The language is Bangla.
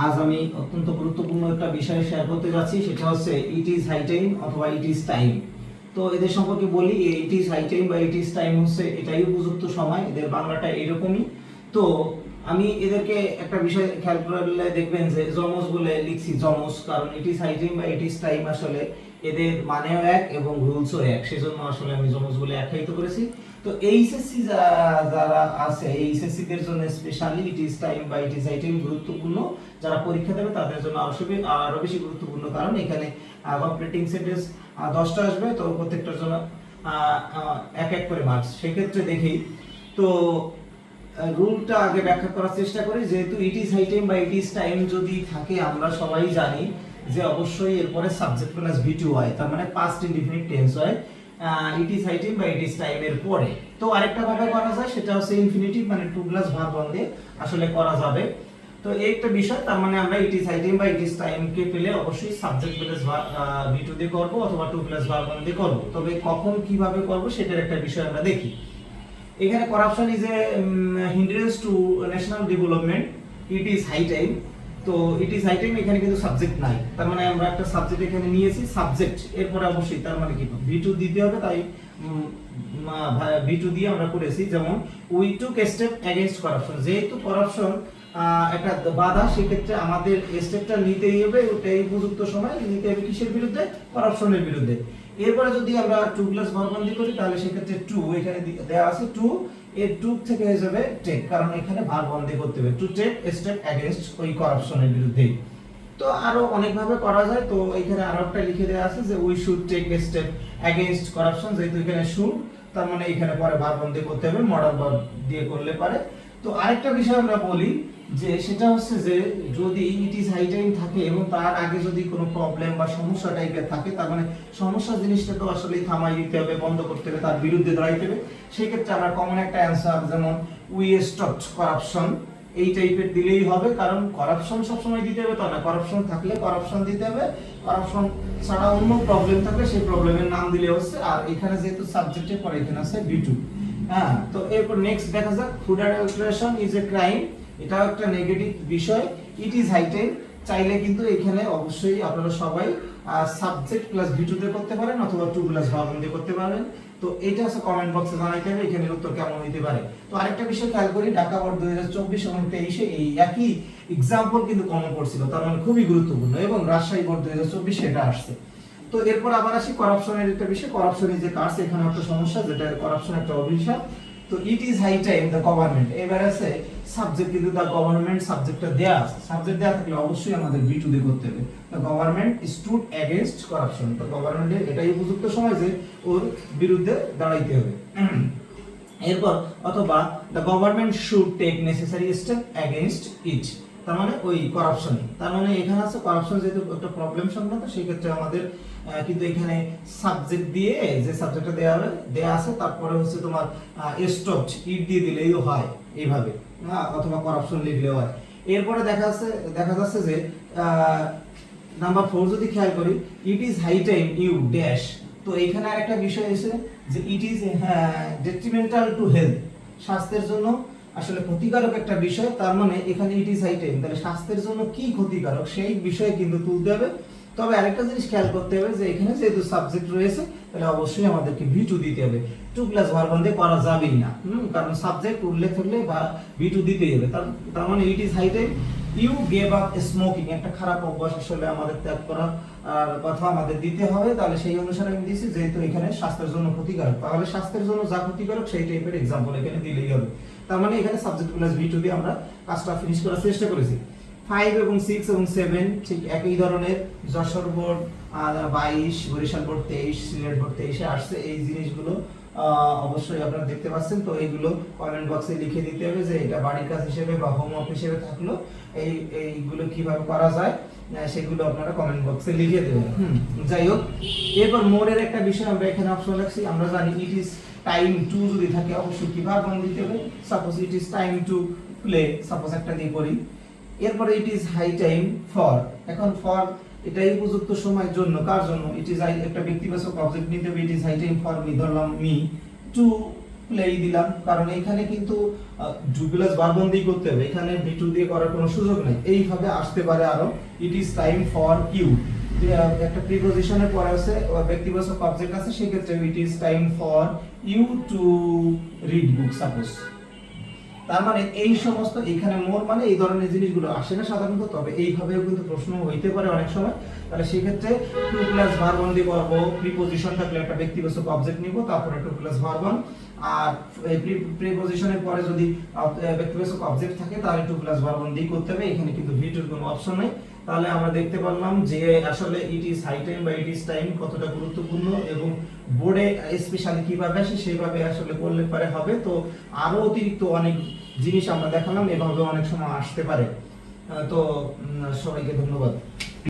আজ আমি অত্যন্ত গুরুত্বপূর্ণ একটা বিষয় শেয়ার করতে যাচ্ছি, সেটা হচ্ছে ইট ইজ হাই টাইম অথবা ইট ইজ টাইম। তো এদের সম্পর্কে বলি, ইট ইজ হাই টাইম বা ইট ইজ টাইম হচ্ছে এটাই উপযুক্ত সময়, এদের বাংলাটা এরকমই। তো আমি এদেরকে একটা বিষয় খেয়াল করলে দেখবেন যে যমজ বলে লিখছি, যমজ, কারণ ইট ইজ হাই টাইম বা ইট ইজ টাইম আসলে এদের মানেও এক এবং রুলসও এক, সেজন্য আসলে আমি যমজ বলে আখ্যায়িত করেছি। তো এইচএসসি যারা আছে, এইচএসসি দের জন্য স্পেশালি ইট ইজ টাইম বা ইট ইজ হাই টাইম গুরুত্বপূর্ণ। যারা পরীক্ষা দেবে তাদের জন্য আরো বেশি গুরুত্বপূর্ণ, কারণ এখানে কমপ্লিটিং সেন্টেন্স 10টা আসবে, তো প্রত্যেকটার জন্য এক এক করে মার্কস। সেক্ষেত্রে দেখি, তো রুলটা আগে ব্যাখ্যা করার চেষ্টা করি। যেহেতু ইট ইজ হাই টাইম বা ইট ইজ টাইম যদি থাকে, আমরা সবাই জানি যে অবশ্যই এরপরে সাবজেক্ট প্লাস ভি2 হয়, তার মানে পাস্ট ইনডিফিনিট টেন্স হয় ইট ইজ হাই টাইম বা ইট ইজ টাইম এর পরে। তো আরেকটা ভাবে করা যায়, সেটা হচ্ছে ইনফিনিটিভ, মানে টু প্লাস ভার্ব দিয়ে আসলে করা যাবে। তো এই একটা বিষয়, তার মানে আমরা ইট ইজ হাই টাইম বা ইট ইজ টাইম কে পেলে অবশ্যই সাবজেক্ট প্লাস ভি2 দিয়ে করব অথবা টু প্লাস ভার্ব দিয়ে করব। তবে কখন কিভাবে করব সেটার একটা বিষয় আমরা দেখি। এখানে corruption is a hindrance to national development, it is high time. তো ইট ইজ হাই টাইম এখানে কিন্তু সাবজেক্ট নাই, তার মানে আমরা একটা সাবজেক্ট এখানে নিয়েছি, সাবজেক্ট এরপরে অবশ্যই তার মানে কি ভি2 দিতে হবে, তাই ভি2 দিয়ে আমরা করেছি। যেমন we took A step against corruption, যেহেতু করাপশন একটা বাধা, সেক্ষেত্রে আমাদের স্টেপটা নিতেই হবে, ওটাই উপযুক্ত সময় নিতে হবে কিসের বিরুদ্ধে? করাপশনের বিরুদ্ধে। এরপরে যদি আমরা টু প্লাস ভার্ব দিয়ে করি, তাহলে সেক্ষেত্রে টু এখানে দেওয়া আছে, টু এর টু থেকে হয়ে যাবে টেক, কারণ এখানে ভার্ব দিয়ে করতে হবে, to take a step against ওই করাপশনের বিরুদ্ধে। তো আরো অনেক ভাবে করা যায়। তো এখানে আরো একটা লিখে দেওয়া আছে যে we should take a step against corruption, যেহেতু এখানে শুড, তার মানে এখানে পরে ভার্ব দিয়ে করতে হবে, মডাল ভার্ব দিয়ে করলে পারে। তো আরেকটা বিষয় আমরা বলি, যে সেটা হচ্ছে যে যদি ইট ইজ হাই টাইম থাকে এবং তার আগে যদি কোনো প্রবলেম বা সমস্যা টাইপের থাকে, তার মানে সমস্যা জিনিসটা তো আসলে থামাই দিতে হবে, বন্ধ করতে হবে, তার বিরুদ্ধে দাঁড়াইতে হবে। সেক্ষেত্রে আমরা কমন একটা অ্যান্সার, যেমন উই স্টপড করাপশন, এই টাইপের দিলেই হবে, কারণ করাপশন সবসময় দিতে হবে তা না, করাপশন থাকলে করাপশন দিতে হবে, করাপশন ছাড়া অন্য প্রবলেম থাকলে সেই প্রবলেমের নাম দিলে হচ্ছে। আর এখানে যেহেতু সাবজেক্টের পরে এখানে আছে ভি2। হ্যাঁ, তো এরপর নেক্সট দেখা যাক, food adulteration is a crime, এটাও একটা নেগেটিভ বিষয়। ইট ইজ হাই টাইম চাইলে কিন্তু এখানে অবশ্যই আপনারা সবাই সাবজেক্ট প্লাস ভি2 দিয়ে করতে পারেন অথবা টু প্লাস ভার্ব দিয়ে করতে পারেন। তো এটা হচ্ছে কমেন্ট বক্সে জানাইতে হবে এখানে উত্তর কেমন হতে পারে। তো আরেকটা বিষয় খেয়াল করি, ঢাকা বোর্ড 2024 এবং 23 এই একই एग्जांपल কিন্তু কমন পড়ছিল, তার মানে খুবই গুরুত্বপূর্ণ, এবং রাজশাহী বোর্ড 2024 এটা আসছে। তো এরপর আবার আসি করাপশনের একটা বিষয়, করাপশন ইজ এ কার্স, এখানে একটা সমস্যা, যেটা করাপশন একটা অভিশাপ। তো it is high time the government, এবারে আছে সাবজেক্ট, কিন্তু দ্য গভর্নমেন্ট সাবজেক্টটা দেয়া আছে, সাবজেক্ট দেয়া থাকলে অবশ্যই আমাদের ভি2 দিয়ে করতে হবে। The government stood against corruption, তো গভর্নমেন্টের এটাই উপযুক্ত সময় যে ওর বিরুদ্ধে দাঁড়াইতে হবে। এরপর অথবা the government should take necessary step against it, তার মানে ওই করাপশন, তার মানে এখানে আছে করাপশন যেহেতু একটা প্রবলেম সংক্রান্ত, সেই ক্ষেত্রে আমাদের কিন্তু এখানে সাবজেক্ট দিয়ে যে সাবজেক্টটা দেয়া আছে তারপরে হচ্ছে তোমার স্টপড ইট দিয়ে দিলেই হয় এইভাবে, অথবা করাপশন লিখলেও হয়। এরপরে দেখা যাচ্ছে যে নাম্বার 4 যদি খেয়াল করি, it is high time you dash, তো এখানে আরেকটা বিষয় এসে যে it is detrimental to health, স্বাস্থ্যের জন্য আসলে ক্ষতিকারক একটা বিষয়, তার মানে এখানে ইট ইজ হাই টাইম, তাহলে স্বাস্থ্যের জন্য কি ক্ষতিকারক সেই বিষয়ে কিন্তু তুলতে হবে। তবে আরেকটা জিনিস খেয়াল করতে হবে যে এখানে যেহেতু সাবজেক্ট রয়েছে, তাহলে অবশ্যই আমাদেরকে ভি2 দিতে হবে, টু প্লাস ভার্ব দিয়ে করা যাবেই না, কারণ সাবজেক্ট উল্লেখ থাকলে বা ভি2 দিতেই হবে। তার মানে it is high time you gave up smoking, একটা খারাপ অভ্যাস আসলে আমাদের ত্যাগ করার কথা আমাদের দিতে হবে, তাহলে সেই অনুসারে আমি দিয়েছি, যেহেতু এখানে স্বাস্থ্যের জন্য ক্ষতিকারক, তাহলে স্বাস্থ্যের জন্য যা ক্ষতিকারক সেই টাইপের एग्जांपल এখানে দিলেই হবে। তার মানে এখানে সাবজেক্ট প্লাস ভি2 দিয়ে আমরা কাজটা ফিনিশ করার চেষ্টা করেছি। 5 এবং 6 এবং 7 ঠিক একই ধরনের, Jessore board 22, Barisal board 23, Sylhet board 23 আসছে। এই জিনিসগুলো অবশ্যই আপনারা দেখতে পাচ্ছেন, তো এইগুলো কমেন্ট বক্সে লিখে দিতে হবে যে এটা বাড়ির কাজ হিসেবে বা হোমওয়ার্ক হিসেবে থাকলো, এইগুলো কিভাবে করা যায় সেগুলো আপনারা কমেন্ট বক্সে লিখে দেবেন। যাই হোক, এরপর মোরের একটা বিষয় আমরা এখানে অপশন রাখছি, আমরা জানি ইট ইজ টাইম টু যদি থাকে অবশ্যই কি ভার্ব দিতে হবে, suppose it is time to play, suppose একটা দিয়ে করি। এরপরে it is high time for, এখন ফর এটাই উপযুক্ত সময়ের জন্য, কার জন্য? ইট ইজ একটা ব্যক্তিবাচক অবজেক্ট নিতে হবে, it is high time for me, ধরলাম মি টু প্লেই দিলাম, কারণ এখানে কিন্তু ডু প্লাস ভার্ব অন দিয়ে করতে হবে, এখানে ভি টু দিয়ে করার কোনো সুযোগ নেই। এইভাবে আসতে পারে আরো, it is time for you, একটা প্রিপজিশনের পরে আছে ব্যক্তিবাচক অবজেক্ট আছে, সেক্ষেত্রে it is time for you to read book suppose. তার মানে এই সমস্ত, এখানে মোর মানে এই ধরনের জিনিসগুলো আসে না সাধারণত, তবে এইভাবেও কিন্তু প্রশ্ন হইতে পারে অনেক সময়। তাহলে সেক্ষেত্রে টু প্লাস ভার্ব অন দিয়ে করবো, প্রিপজিশন থাকলে একটা ব্যক্তিবাচক অবজেক্ট নিব, তারপরে টু প্লাস ভার্ব অন, আর এই প্রিপজিশনের পরে যদি ব্যক্তিবাচক অবজেক্ট থাকে তাহলে টু প্লাস ভার্ব অন দিয়ে করতে হবে, এখানে কিন্তু ভি টুর কোনো অপশন নেই। তাহলে আমরা দেখতে পারলাম যে আসলে ইট ইজ হাই টাইম বা ইট ইজ টাইম কতটা গুরুত্বপূর্ণ, এবং বোর্ডে স্পেশালি কিভাবে আসে সেইভাবে আসলে করলে পারে হবে। তো আরো অতিরিক্ত অনেক জিনিস আমরা দেখালাম, এভাবে অনেক সময় আসতে পারে। তো সবাইকে ধন্যবাদ।